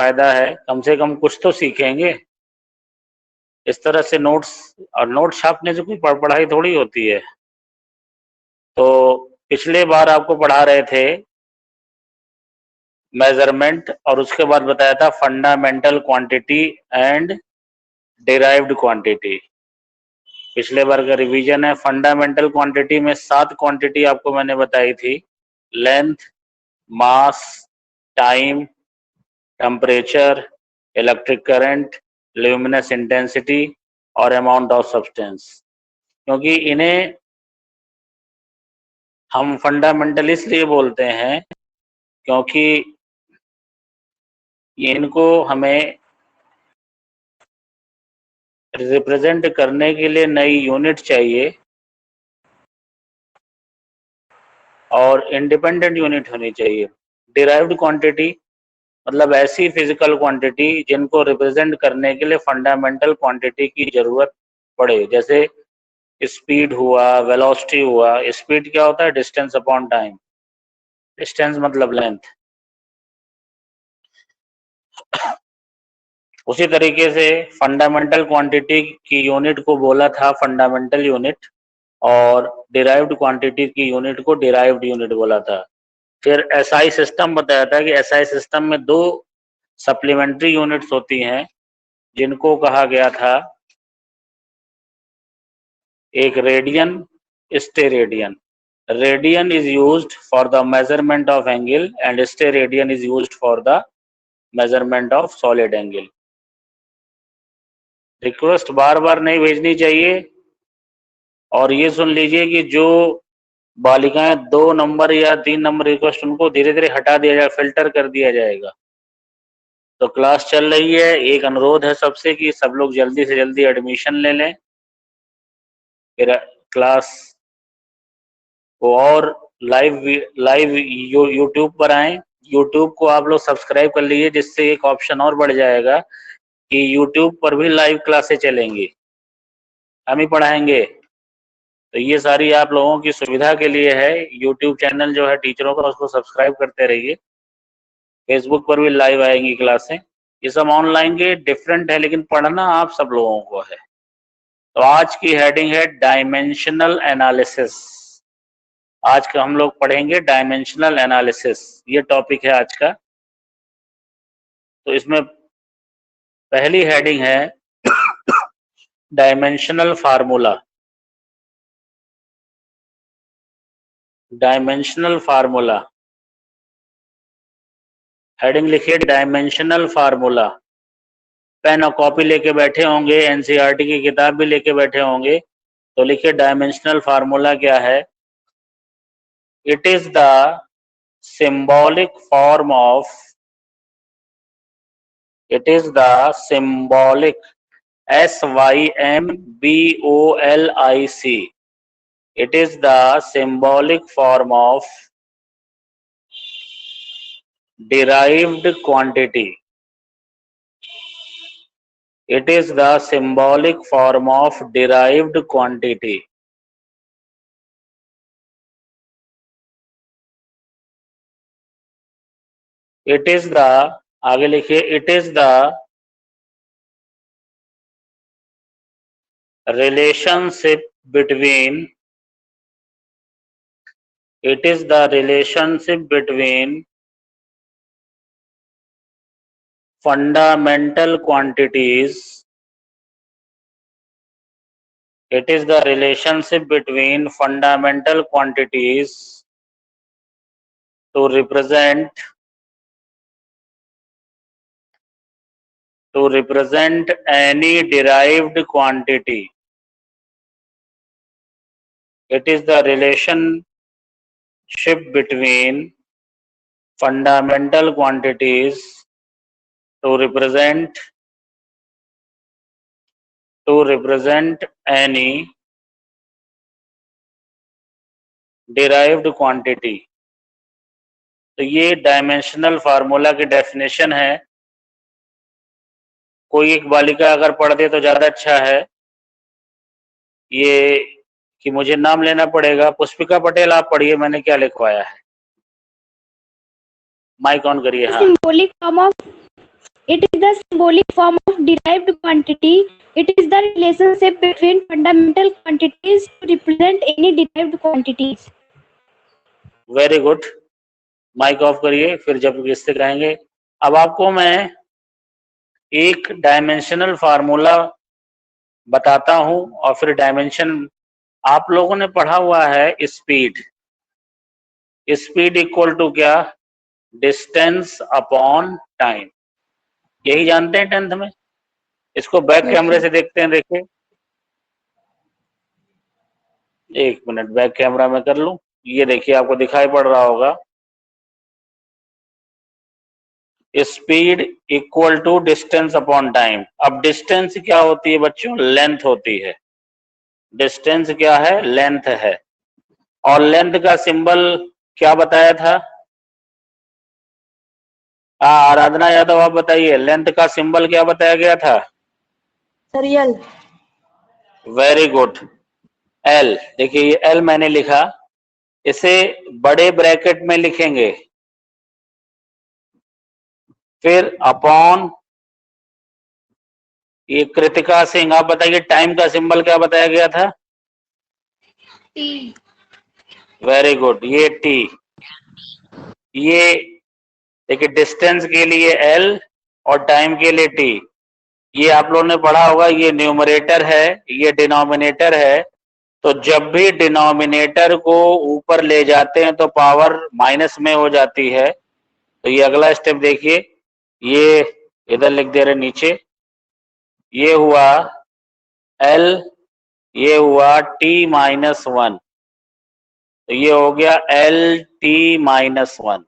फायदा है, कम से कम कुछ तो सीखेंगे। इस तरह से नोट्स और नोट छापने से कोई पढ़ाई थोड़ी होती है। तो पिछले बार आपको पढ़ा रहे थे मेजरमेंट और उसके बाद बताया था fundamental quantity and derived quantity. पिछले बार का रिवीजन है। फंडामेंटल क्वांटिटी में 7 क्वांटिटी आपको मैंने बताई थी, length, mass, time, temperature, electric current, luminous intensity और अमाउंट ऑफ सब्सटेंस। क्योंकि इन्हें हम फंडामेंटल इसलिए बोलते हैं क्योंकि इनको हमें रिप्रेजेंट करने के लिए नई यूनिट चाहिए और इंडिपेंडेंट यूनिट होनी चाहिए। डिराइव्ड क्वांटिटी मतलब ऐसी फिजिकल क्वांटिटी जिनको रिप्रेजेंट करने के लिए फंडामेंटल क्वांटिटी की जरूरत पड़े। जैसे स्पीड हुआ, वेलोसिटी हुआ। स्पीड क्या होता है? Distance upon time. डिस्टेंस मतलब लेंथ। उसी तरीके से फंडामेंटल क्वांटिटी की यूनिट को बोला था फंडामेंटल यूनिट और डिराइव्ड क्वांटिटी की यूनिट को डिराइव्ड यूनिट बोला था। फिर एसआई सिस्टम बताया था कि एसआई सिस्टम में 2 सप्लीमेंट्री यूनिट्स होती हैं जिनको कहा गया था, एक radian, steradian. Radian is used for the measurement of angle and steradian is used for the measurement of solid angle। Request बार बार नहीं भेजनी चाहिए। और ये सुन लीजिए कि जो बालिकाएं 2 नंबर या 3 नंबर रिक्वेस्ट, उनको धीरे धीरे हटा दिया जाए, फिल्टर कर दिया जाएगा। तो क्लास चल रही है। एक अनुरोध है सबसे कि सब लोग जल्दी से जल्दी एडमिशन ले लें, फिर क्लास को और लाइव यूट्यूब पर आए। यूट्यूब को आप लोग सब्सक्राइब कर लीजिए, जिससे एक ऑप्शन और बढ़ जाएगा कि यूट्यूब पर भी लाइव क्लासेस चलेंगी, हम ही पढ़ाएंगे। तो ये सारी आप लोगों की सुविधा के लिए है। यूट्यूब चैनल जो है टीचरों का, उसको सब्सक्राइब करते रहिए। फेसबुक पर भी लाइव आएंगी क्लासें। ये सब ऑनलाइन के डिफरेंट है, लेकिन पढ़ना आप सब लोगों को है। तो आज की हेडिंग है डायमेंशनल एनालिसिस। आज का हम लोग पढ़ेंगे डायमेंशनल एनालिसिस, ये टॉपिक है आज का। तो इसमें पहली हेडिंग है dimensional formula. Dimensional formula heading लिखिए, डायमेंशनल फार्मूला। पेन और कॉपी लेके बैठे होंगे, एनसीईआरटी की किताब भी लेके बैठे होंगे, तो लिखिए डायमेंशनल फार्मूला क्या है। It is the symbolic form of it is the symbolic symbolic it is the symbolic form of derived quantity. It is the symbolic form of derived quantity. It is the, आगे लिखिए, it is the relationship between fundamental quantities. It is the relationship between fundamental quantities to represent any derived quantity. It is the relationship between fundamental quantities to represent any derived quantity. तो ये dimensional formula की definition है। कोई एक बालिका अगर पढ़ दे तो ज्यादा अच्छा है। ये कि मुझे नाम लेना पड़ेगा। पुष्पिका पटेल, आप पढ़िए, मैंने क्या लिखवाया है। माइक ऑन करिए। हाँ, symbolic form of It is the symbolic form of derived quantity. It is the relationship between fundamental quantities to represent any derived quantities. Very good. Mic off करिए, फिर जब किससे कहेंगे। अब आपको मैं एक डायमेंशनल फार्मूला बताता हूं और फिर डायमेंशन। आप लोगों ने पढ़ा हुआ है स्पीड। स्पीड इक्वल टू क्या? Distance upon time. यही जानते हैं 10th में। इसको बैक कैमरे से देखते हैं, देखिए। एक मिनट, बैक कैमरा में कर लूं। ये देखिए, आपको दिखाई पड़ रहा होगा। Speed equal to distance upon time. अब डिस्टेंस क्या होती है बच्चों? लेंथ होती है। डिस्टेंस क्या है? लेंथ है। और लेंथ का सिंबल क्या बताया था? आराधना यादव, आप बताइए, लेंथ का सिंबल क्या बताया गया था? Sir L. Very good, L. देखिए ये एल मैंने लिखा, इसे बड़े ब्रैकेट में लिखेंगे, फिर अपॉन ये कृतिका सिंह। आप बताइए टाइम का सिंबल क्या बताया गया था? टी। वेरी गुड, ये टी। ये देखिए डिस्टेंस के लिए एल और टाइम के लिए टी। ये आप लोगों ने पढ़ा होगा, ये न्यूमरेटर है, ये डिनोमिनेटर है। तो जब भी डिनोमिनेटर को ऊपर ले जाते हैं तो पावर माइनस में हो जाती है। तो ये अगला स्टेप देखिए, ये इधर लिख दे रहे नीचे। ये हुआ एल, ये हुआ टी माइनस 1। तो ये हो गया एल टी माइनस 1।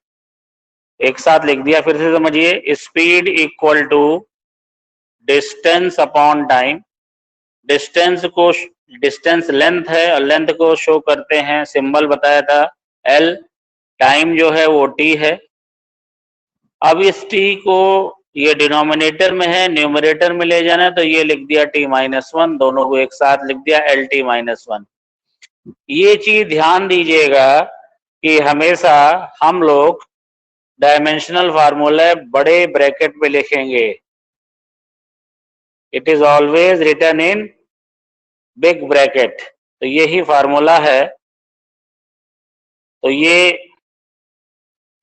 एक साथ लिख दिया, फिर से समझिए। Speed equal to distance upon time. Distance को, डिस्टेंस लेंथ है और लेंथ को शो करते हैं, सिंबल बताया था एल। टाइम जो है वो टी है। अब इस टी को, ये डिनोमिनेटर में है, न्यूमरेटर में ले जाना है, तो ये लिख दिया टी माइनस 1। दोनों को एक साथ लिख दिया एल टी माइनस 1। ये चीज ध्यान दीजिएगा कि हमेशा हम लोग डायमेंशनल फार्मूला बड़े ब्रैकेट में लिखेंगे। It is always written in big bracket. तो यही फार्मूला है। तो ये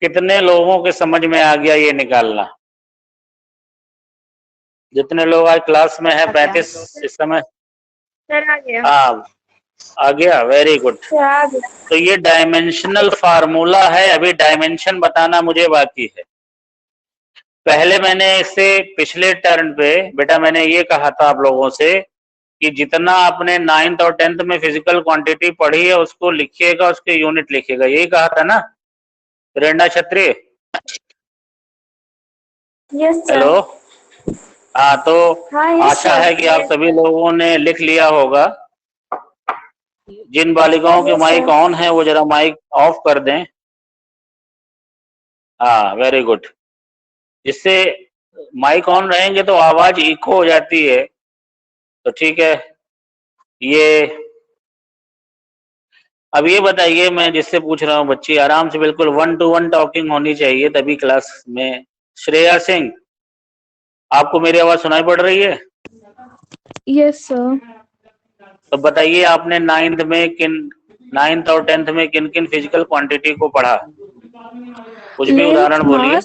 कितने लोगों के समझ में आ गया ये निकालना? जितने लोग आज क्लास में है, 35 इस समय। सर आ गया। हाँ, आ गया, वेरी गुड। तो ये डायमेंशनल फार्मूला है। अभी डायमेंशन बताना मुझे बाकी है। पहले मैंने इससे पिछले टर्न पे बेटा मैंने ये कहा था आप लोगों से कि जितना आपने 9th और 10th में फिजिकल क्वांटिटी पढ़ी है उसको लिखिएगा, उसके यूनिट लिखिएगा। यही कहा था ना प्रेरणा छत्री? Yes sir. हेलो। हाँ, तो हाँ, आशा है कि आप सभी लोगों ने लिख लिया होगा। जिन बालिकाओं के माइक ऑन है वो जरा माइक ऑफ कर दें। हाँ, वेरी गुड। इससे माइक ऑन रहेंगे तो आवाज इको हो जाती है। तो ठीक है। ये अब ये बताइए, मैं जिससे पूछ रहा हूँ, बच्ची आराम से, बिल्कुल 1 to 1 टॉकिंग होनी चाहिए तभी क्लास में। श्रेया सिंह, आपको मेरी आवाज सुनाई पड़ रही है? Yes sir. तो बताइए आपने 9th और 10th में किन किन फिजिकल क्वांटिटी को पढ़ा? कुछ भी उदाहरण बोलिए।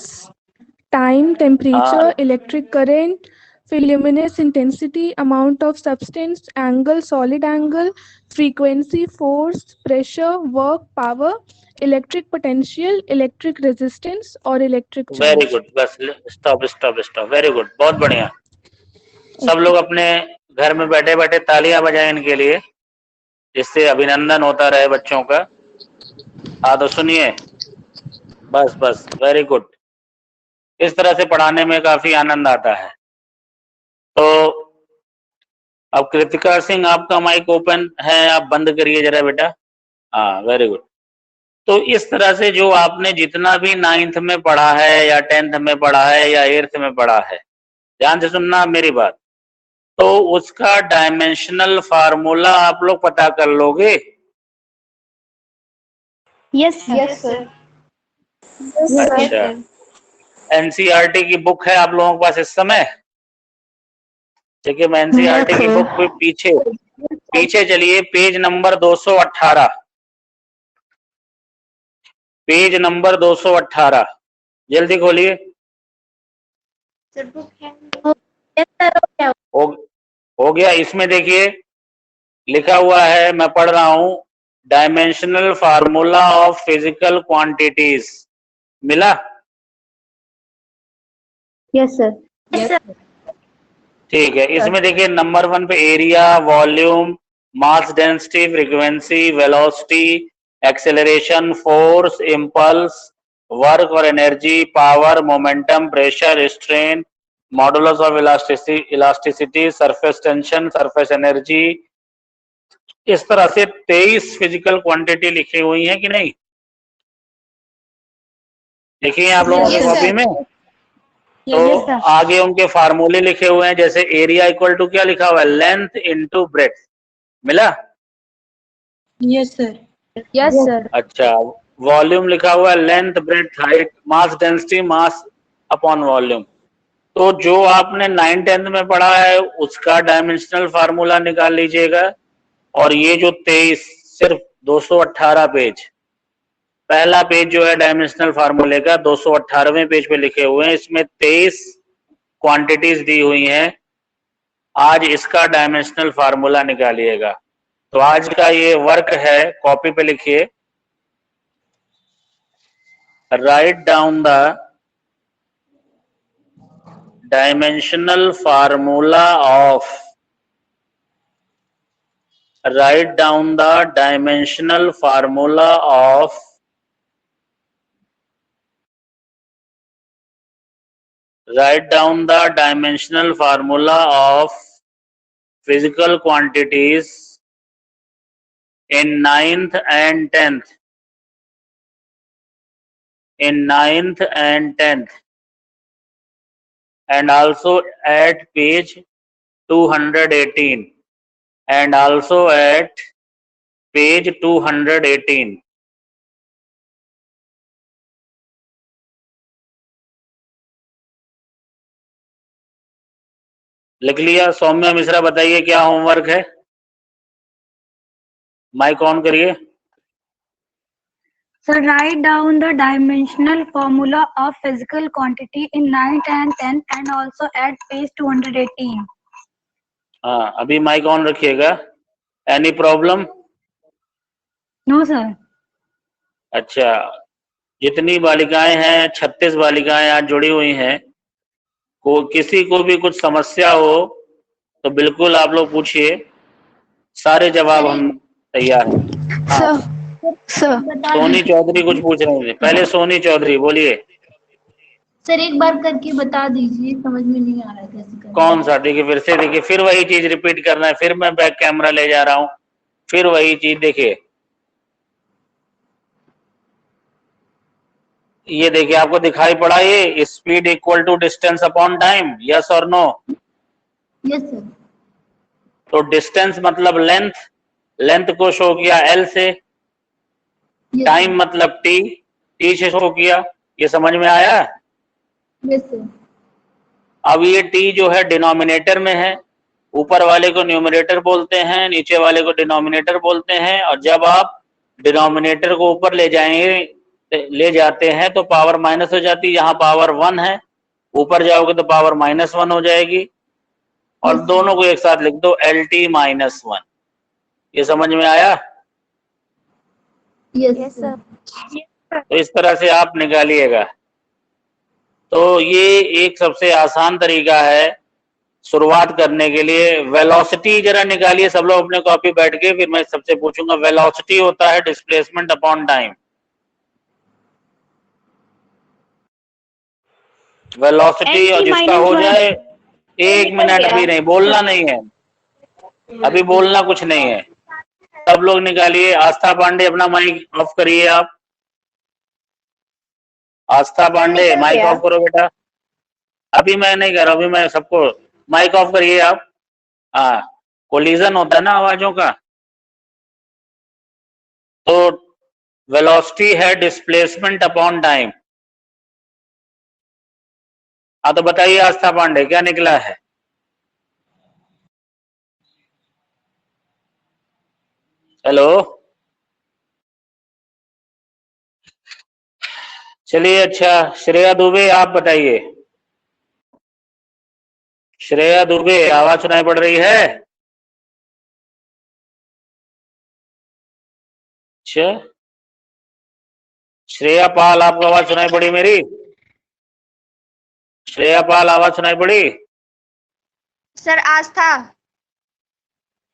टाइम, टेम्परेचर, हाँ, इलेक्ट्रिक करंट, फिर luminous intensity, amount of substance, angle, solid angle, frequency, force, pressure, work, power, electric potential, electric resistance और इलेक्ट्रिक चार्ज। Very good. बस stop stop stop. Very good, बहुत बढ़िया। सब लोग अपने घर में बैठे बैठे तालियां बजाएं इनके लिए, जिससे अभिनंदन होता रहे बच्चों का। हाँ, तो सुनिए, बस बस, वेरी गुड। इस तरह से पढ़ाने में काफी आनंद आता है। तो अब कृतिका सिंह, आपका माइक ओपन है, आप बंद करिए जरा बेटा। हाँ, वेरी गुड। तो इस तरह से जो आपने जितना भी 9th में पढ़ा है या 10th में पढ़ा है या 8th में पढ़ा है, ध्यान से सुनना मेरी बात, तो उसका डायमेंशनल फार्मूला आप लोग पता कर लोगे। Yes sir. अच्छा, एनसीईआरटी की बुक है आप लोगों के पास इस समय? देखिए मैं एनसीईआरटी की बुक पे पीछे चलिए, पेज नंबर 218, पेज नंबर 218 जल्दी खोलिए। हो गया। इसमें देखिए लिखा हुआ है, मैं पढ़ रहा हूं, dimensional formula of physical quantities. मिला? Yes sir. ठीक है। इसमें देखिए नंबर 1 पे area, volume, mass density, frequency, velocity, acceleration, force, impulse, work और energy, power, momentum, pressure, strain, modulus of elasticity, surface tension, surface energy, इस तरह से 23 फिजिकल क्वांटिटी लिखी हुई है कि नहीं? देखिए आप लोगों की कॉपी में। तो आगे उनके फार्मूले लिखे हुए हैं, जैसे एरिया इक्वल टू क्या लिखा हुआ है, लेंथ इनटू ब्रेड्थ। मिला? Yes sir. Yes, sir. अच्छा। वॉल्यूम लिखा हुआ है length breadth height, mass density, mass upon volume. तो जो आपने 9th-10th में पढ़ा है उसका डायमेंशनल फार्मूला निकाल लीजिएगा। और ये जो 23 सिर्फ 218 पेज, पहला पेज जो है डायमेंशनल फार्मूले का 218वें पेज पे लिखे हुए हैं, इसमें 23 क्वांटिटीज दी हुई हैं। आज इसका डायमेंशनल फार्मूला निकालिएगा। तो आज का ये वर्क है, कॉपी पे लिखिए, write down the dimensional formula of, write down the dimensional formula of physical quantities in 9th and 10th, and also at page 218, and also at page 218. लिख लिया? सौम्या मिश्रा बताइए क्या होमवर्क है? माइक ऑन करिए। So write down the dimensional formula of physical quantity in 9th and 10th and also at page 218. हाँ, अभी mic on रखिएगा। Any problem? No, sir. अच्छा, जितनी बालिकाएं हैं, 36 बालिकाएं आज जुड़ी हुई हैं, को किसी को भी कुछ समस्या हो तो बिल्कुल आप लोग पूछिए, सारे जवाब हम तैयार हैं। हाँ, सोनी चौधरी कुछ पूछ रहे थे। पहले सोनी चौधरी बोलिए। सर एक बार करके बता दीजिए, समझ में नहीं आ रहा है कैसे करना। कौन सा? देखिए फिर से देखिए, फिर वही चीज रिपीट करना है, फिर मैं बैक कैमरा ले जा रहा हूँ, फिर वही चीज देखिए। ये देखिए आपको दिखाई पड़ा ये speed equal to distance upon time, yes और नो? Yes sir. तो डिस्टेंस मतलब लेंथ, लेंथ को शो किया एल से, टाइम मतलब टी, टी से शो किया। ये समझ में आया? Yes sir. अब ये टी जो है डिनोमिनेटर में है, ऊपर वाले को न्यूमरेटर बोलते हैं, नीचे वाले को डिनोमिनेटर बोलते हैं। और जब आप डिनोमिनेटर को ऊपर ले जाते हैं तो पावर माइनस हो जाती है। यहाँ पावर 1 है, ऊपर जाओगे तो पावर -1 हो जाएगी। और दोनों को एक साथ लिख दो, LT -1। ये समझ में आया? Yes sir. तो इस तरह से आप निकालिएगा। तो ये एक सबसे आसान तरीका है शुरुआत करने के लिए। वेलोसिटी जरा निकालिए सब लोग अपने कॉपी बैठ के, फिर मैं सबसे पूछूंगा। वेलोसिटी होता है डिस्प्लेसमेंट अपॉन टाइम। वेलोसिटी और जिसका हो जाए, 1 मिनट अभी नहीं बोलना, नहीं है अभी बोलना, कुछ नहीं है। सब लोग निकालिए। आस्था पांडे अपना माइक ऑफ करिए आप। आस्था पांडे माइक ऑफ करो बेटा। अभी मैं नहीं कर रहा, अभी मैं सबको माइक ऑफ करिए आप। हाँ, कोलिजन होता है ना आवाजों का। तो वेलोसिटी है डिस्प्लेसमेंट अपॉन टाइम। हाँ तो बताइए आस्था पांडे क्या निकला है? हेलो, चलिए अच्छा, श्रेया दुबे आप बताइए। श्रेया दुबे आवाज सुनाई पड़ रही है? अच्छा, श्रेया पाल आपको आवाज सुनाई पड़ी मेरी? श्रेया पाल आवाज सुनाई पड़ी? सर आस्था।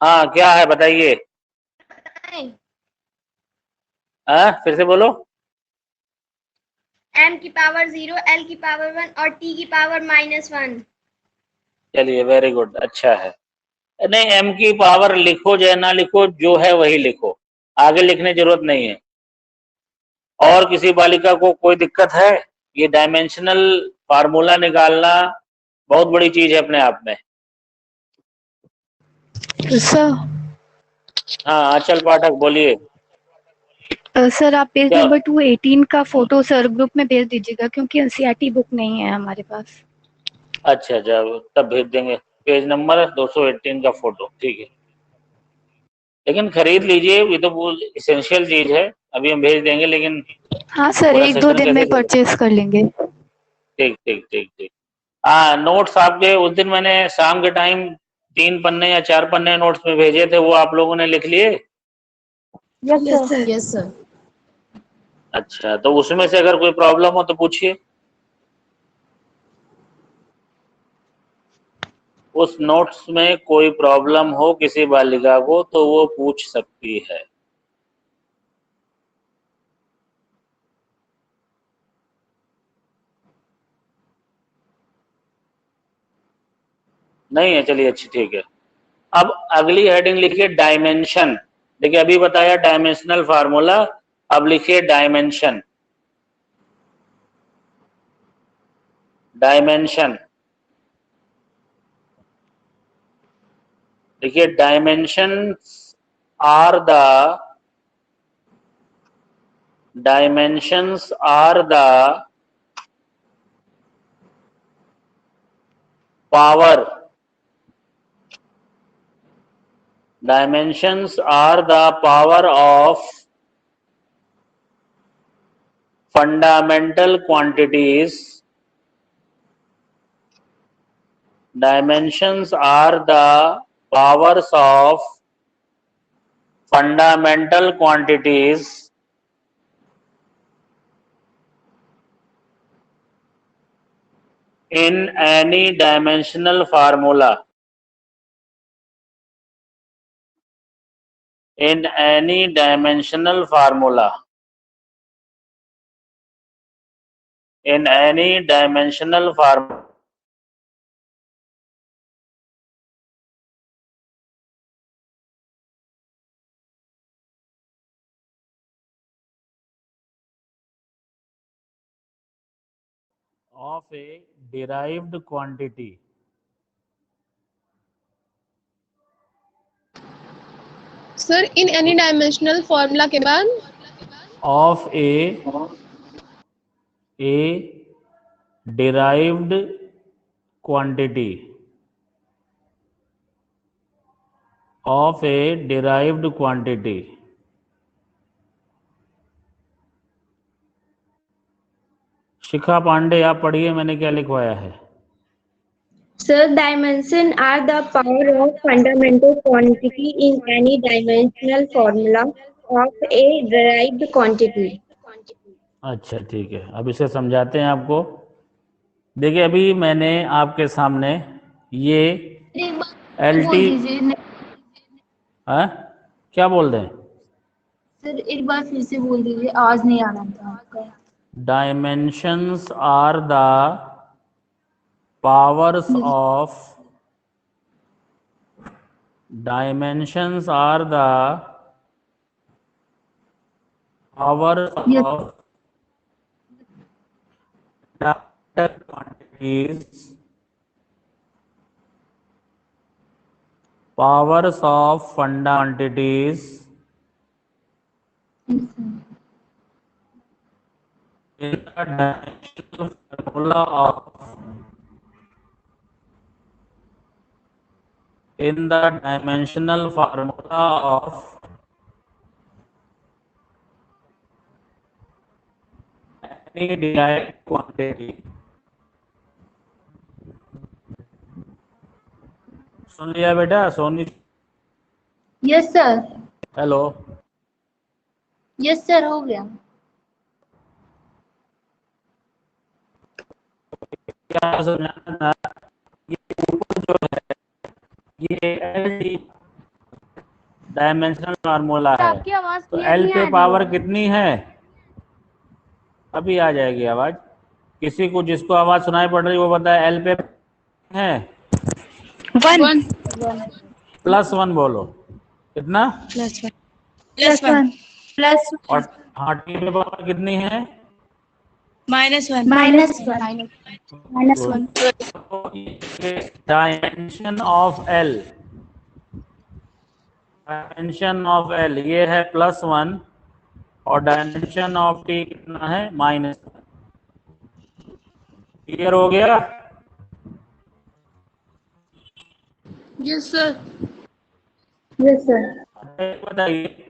हाँ क्या है बताइए। हाँ फिर से बोलो। m की पावर 0, l की पावर 1 और t की पावर -1। चलिए वेरी गुड, अच्छा है। नहीं, m की पावर लिखो चाहे ना लिखो, जो है वही लिखो, आगे लिखने की जरूरत नहीं है। और किसी बालिका को कोई दिक्कत है? ये डायमेंशनल फार्मूला निकालना बहुत बड़ी चीज है अपने आप में। सर हाँ अचल पाठक बोलिए। सर आप पेज क्या? नंबर 218 का फोटो सर ग्रुप में भेज दीजिएगा, क्योंकि एनसीईआरटी बुक नहीं है हमारे पास। अच्छा अच्छा, तब भेज देंगे। पेज नंबर 218 का फोटो, ठीक है। लेकिन खरीद लीजिए, ये तो इसेंशियल चीज है, अभी हम भेज देंगे, लेकिन हाँ सर, पूरा 1-2 सेशन दिन कैसे में चलेगा? परचेज कर लेंगे। ठीक ठीक ठीक ठीक। हाँ नोट्स आपके उस दिन मैंने शाम के टाइम 3 पन्ने या 4 पन्ने नोट्स में भेजे थे, वो आप लोगों ने लिख लिए? Yes sir. Yes sir. अच्छा, तो उसमें से अगर कोई प्रॉब्लम हो तो पूछिए। उस नोट्स में कोई प्रॉब्लम हो किसी बालिका को तो वो पूछ सकती है। नहीं है, चलिए अच्छी ठीक है। अब अगली हेडिंग लिखिए डायमेंशन। देखिए अभी बताया डायमेंशनल फार्मूला, अब लिखिए डायमेंशन। डायमेंशन देखिए, dimensions are the power. Dimensions are the power of fundamental quantities. Dimensions are the powers of fundamental quantities in any dimensional formula. In any dimensional formula. In any dimensional formula. Of a derived quantity. Sir in any dimensional formula के बाद Of a derived quantity. Of a derived quantity. Shikha Pandey आप पढ़िए, मैंने क्या लिखवाया है। Sir, dimension are the power of fundamental quantity in any dimensional formula of a derived quantity. अच्छा ठीक है, अब इसे समझाते हैं आपको। देखिए अभी मैंने आपके सामने ये एक बार एल बोल टी दीजिए क्या बोल रहे हैं? सर, एक बार फिर से बोल दीजिए, आवाज नहीं आ रहा था आपका। Dimensions are the powers of dimensions are the powers Yes. of fundamental quantities. Powers of quantities Yes, sir. in the dimensional formula of in the dimensional formula of any derived quantity. सुन लिया बेटा Soni? Yes sir. Hello, yes sir, हो गया। क्या समझाना था? ये ऊपर जो है ये एल डायमेंशनल फार्मूला है, आपकी आवाज तो क्लियर एल नहीं आ पे रही पावर है। कितनी है? अभी आ जाएगी आवाज। किसी को जिसको आवाज सुनाई पड़ रही है वो बताए एल पे है? 1 +1 बोलो। कितना? +1 और हाँ, टी पे पावर कितनी है? -1 -1 dimension of L, dimension of L ये है +1 और डायमेंशन ऑफ टी कितना है? -1। क्लियर हो गया? Yes, sir. Yes sir. बताइए।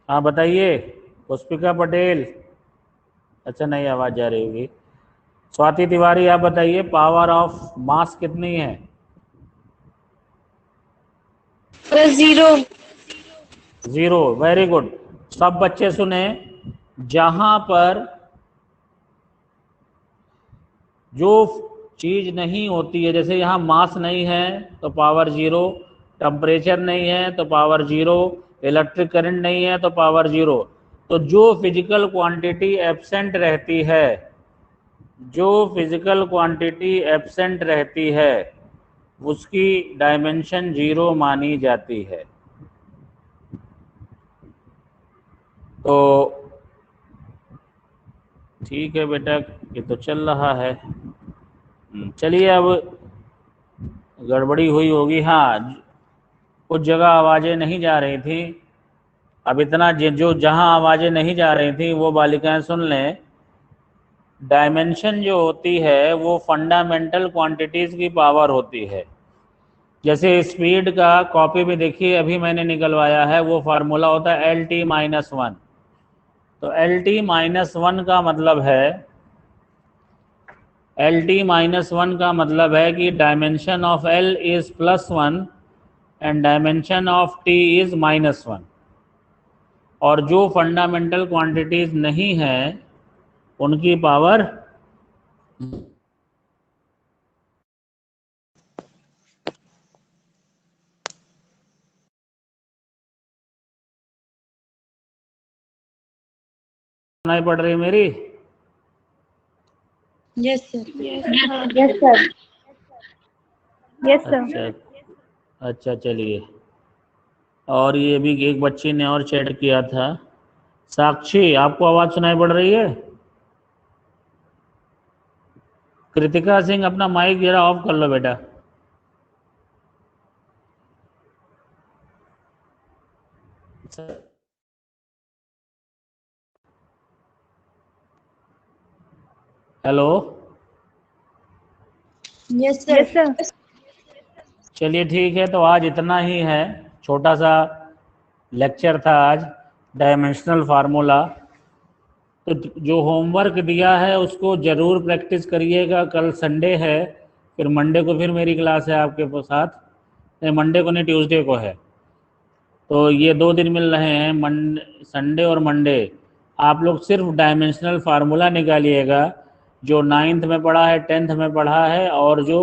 हाँ बताइए। पुष्पिका पटेल, अच्छा नहीं आवाज जा रही होगी। स्वाति तिवारी आप बताइए, पावर ऑफ मास कितनी है? 0। Very good. सब बच्चे सुने, जहां पर जो चीज नहीं होती है, जैसे यहाँ मास नहीं है तो पावर 0, टेम्परेचर नहीं है तो पावर 0, इलेक्ट्रिक करंट नहीं है तो पावर 0। तो जो फिजिकल क्वांटिटी एब्सेंट रहती है, जो फिजिकल क्वांटिटी एब्सेंट रहती है उसकी डायमेंशन 0 मानी जाती है। तो ठीक है बेटा, ये तो चल रहा है। चलिए, अब गड़बड़ी हुई होगी। हाँ, कुछ जगह आवाज़ें नहीं जा रही थी। अब इतना जो जहाँ आवाज़ें नहीं जा रही थी वो बालिकाएं सुन लें। डायमेंशन जो होती है वो फंडामेंटल क्वांटिटीज़ की पावर होती है। जैसे स्पीड का कॉपी में देखिए, अभी मैंने निकलवाया है, वो फार्मूला होता है LT-1। तो LT-1 का मतलब है, LT-1 का मतलब है कि dimension of L is +1 and dimension of T is -1। और जो फंडामेंटल क्वांटिटीज नहीं है उनकी पावर सुनाई पड़ रही है मेरी? Yes sir. Yes sir. अच्छा अच्छा, चलिए। और ये भी एक बच्ची ने और चैट किया था, साक्षी, आपको आवाज सुनाई पड़ रही है? कृतिका सिंह, अपना माइक जरा ऑफ कर लो बेटा। Hello, yes sir. चलिए ठीक है, तो आज इतना ही है। छोटा सा लेक्चर था आज, डायमेंशनल फार्मूला। तो जो होमवर्क दिया है उसको ज़रूर प्रैक्टिस करिएगा। कल संडे है, फिर मंडे को फिर मेरी क्लास है आपके साथ। नहीं, मंडे को नहीं, ट्यूसडे को है। तो ये 2 दिन मिल रहे हैं, संडे और मंडे। आप लोग सिर्फ डायमेंशनल फार्मूला निकालिएगा, जो 9th में पढ़ा है, 10th में पढ़ा है, और जो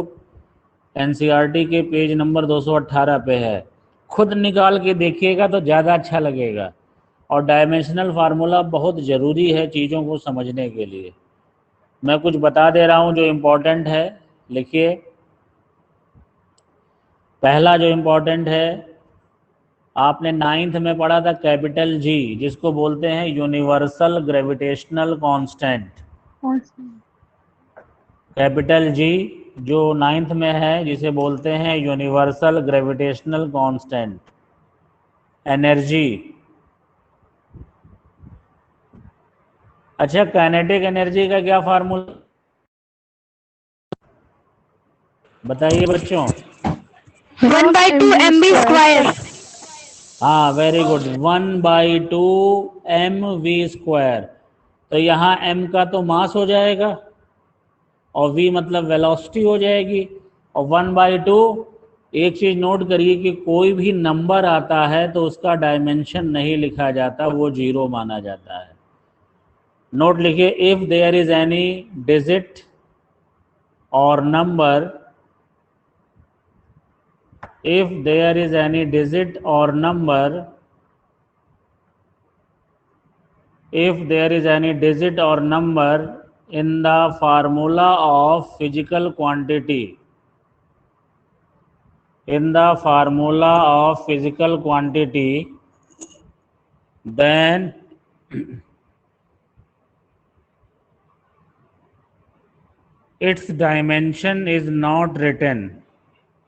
NCERT के पेज नंबर 218 पे है। खुद निकाल के देखिएगा तो ज़्यादा अच्छा लगेगा। और डायमेंशनल फार्मूला बहुत ज़रूरी है चीज़ों को समझने के लिए। मैं कुछ बता दे रहा हूँ जो इम्पोर्टेंट है, लिखिए। पहला जो इम्पोर्टेंट है, आपने 9th में पढ़ा था कैपिटल जी, जिसको बोलते हैं universal gravitational constant. Capital G जो 9th में है, जिसे बोलते हैं यूनिवर्सल ग्रेविटेशनल कांस्टेंट। एनर्जी, अच्छा काइनेटिक एनर्जी का क्या फार्मूला बताइए बच्चों? 1/2 mv स्क्वायर। हाँ वेरी गुड, 1/2 mv²। तो यहाँ m का तो मास हो जाएगा और v मतलब वेलोसिटी हो जाएगी, और 1/2, एक चीज नोट करिए कि कोई भी नंबर आता है तो उसका डायमेंशन नहीं लिखा जाता, वो 0 माना जाता है। नोट लिखिए, if there is any digit और number, if there is any digit or number, if there is any digit or number in the formula of physical quantity, in the formula of physical quantity, then its dimension is not written,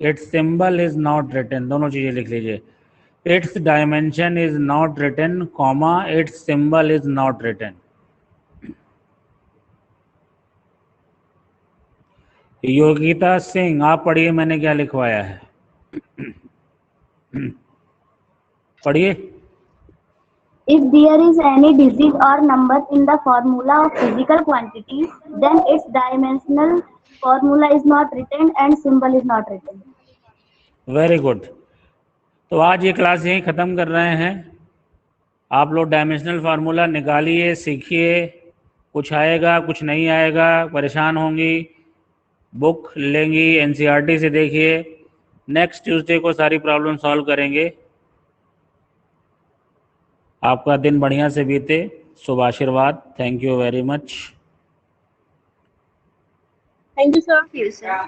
its symbol is not written। दोनों चीजें लिख लीजिए, its dimension is not written, comma its symbol is not written। Yogita Singh, आप पढ़िए मैंने क्या लिखवाया है, पढ़िए। If there is any digit or number in the formula of physical quantity, then its dimensional formula is not written and symbol is not written। Very good. तो आज ये क्लास यहीं ख़त्म कर रहे हैं। आप लोग डायमेंशनल फार्मूला निकालिए, सीखिए, कुछ आएगा कुछ नहीं आएगा परेशान होंगी, बुक लेंगी एनसीईआरटी से देखिए, नेक्स्ट ट्यूसडे को सारी प्रॉब्लम सॉल्व करेंगे। आपका दिन बढ़िया से बीते, शुभ आशीर्वाद। Thank you very much. Thank you, sir. Thank you, sir.